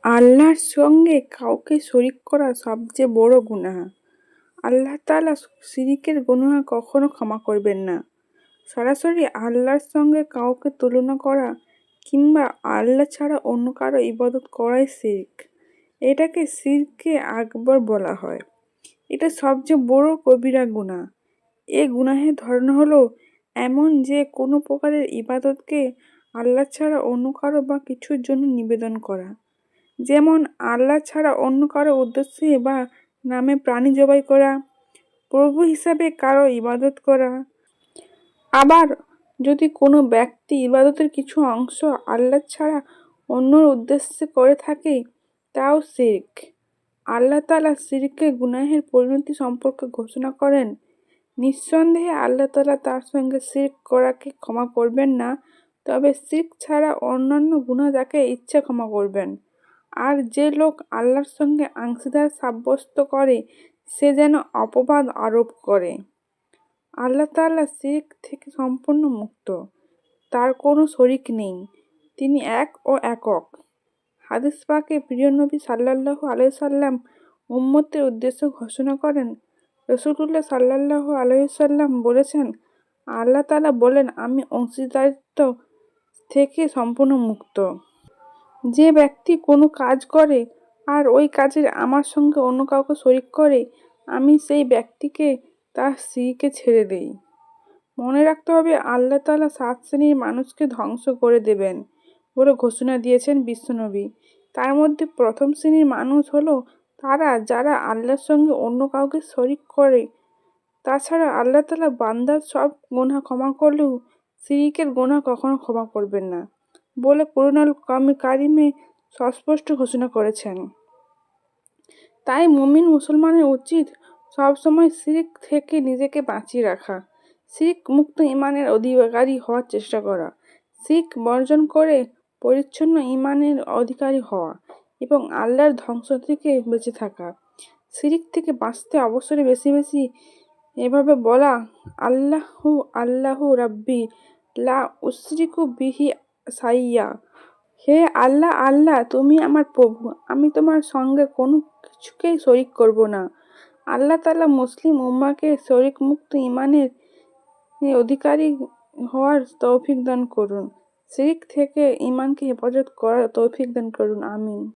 আল্লাহর সঙ্গে কাউকে শরিক করা সবচেয়ে বড় গুনাহ। আল্লাহ তাআলা শিরকের গুনাহ কখনো ক্ষমা করবেন না। সরাসরি আল্লাহর সঙ্গে কাউকে তুলনা করা কিংবা আল্লাহ ছাড়া অন্য কারো ইবাদত করাই শিরক। এটাকে শিরকে আকবর বলা হয়। এটা সবচেয়ে বড় কবিরা গুনাহ। এ গুনাহের ধরন হলো এমন যে কোনো প্রকারের ইবাদতকে আল্লাহ ছাড়া অন্য কারো বা কিছুর জন্য নিবেদন করা। যেমন আল্লাহ ছাড়া অন্য কারো উদ্দেশ্যে বা নামে প্রাণী জবাই করা, প্রভু হিসাবে কারো ইবাদত করা। আবার যদি কোনো ব্যক্তি ইবাদতের কিছু অংশ আল্লাহ ছাড়া অন্যর উদ্দেশ্যে করে থাকে, তাও শিরক। আল্লাহ তাআলা শিরকের গুনাহের পরিণতি সম্পর্কে ঘোষণা করেন, নিঃসন্দেহে আল্লাহ তাআলা তার সঙ্গে শিরক করাকে ক্ষমা করবেন না, তবে শিরক ছাড়া অন্যান্য গুনাহ যাকে ইচ্ছা ক্ষমা করবেন। আর যে লোক আল্লাহর সঙ্গে অংশীদার সাব্যস্ত করে সে যেন অপবাদ আরোপ করে। আল্লাহ তাআলা শিরক থেকে সম্পূর্ণ মুক্ত। তার কোনো শরিক নেই। তিনি এক ও একক। হাদিস পাকে প্রিয় নবী সাল্লাল্লাহু আলাইহি সাল্লাম উম্মতের উদ্দেশ্যে ঘোষণা করেন, রাসূলুল্লাহ সাল্লাল্লাহু আলাইহি সাল্লাম বলেছেন, আল্লাহ তাআলা বলেন, আমি অংশীদারিত্ব থেকে সম্পূর্ণ মুক্ত। যে ব্যক্তি কোনো কাজ করে আর ওই কাজে আমার সঙ্গে অন্য কাউকে শরিক করে, আমি সেই ব্যক্তিকে তার শিরকে ছেড়ে দেই। মনে রাখতে হবে, আল্লাহ তাআলা 7 শ্রেণীর মানুষকে ধ্বংস করে দেবেন বলে ঘোষণা দিয়েছেন বিশ্বনবী। তার মধ্যে প্রথম শ্রেণীর মানুষ হলো তারা যারা আল্লাহর সঙ্গে অন্য কাউকে শরিক করে। তাছাড়া আল্লাহ তাআলা বান্দার সব গুনাহ ক্ষমা করলেও শিরকের গুনাহ কখনো ক্ষমা করবেন না বলে কুরআনুল কারীমে সুস্পষ্ট ঘোষণা করেছেন। তাই মুমিন মুসলমানের উচিত সবসময় শিরক থেকে নিজেকে বাঁচিয়ে রাখা, শিরক মুক্ত ঈমানের অধিকারী হওয়ার চেষ্টা করা, শিরক বর্জন করে পরিচ্ছন্ন ঈমানের অধিকারী হওয়া এবং আল্লাহর ধ্বংস থেকে বেঁচে থাকা। শিরক থেকে বাঁচতে অবসরে বেশি বেশি এভাবে বলা, আল্লাহু আল্লাহু রাব্বি লা উশরিকু বিহি শাইয়্যা। হে আল্লাহ, আল্লাহ তুমি আমার প্রভু, আমি তোমার সঙ্গে কোনো কিছুকেই শরিক করব না। আল্লাহ তাআলা মুসলিম উম্মাহকে শিরক মুক্ত ঈমানের অধিকারী হওয়ার তৌফিক দান করুন। শিরক থেকে ঈমানকে হেফাজত করার তৌফিক দান করুন। আমিন।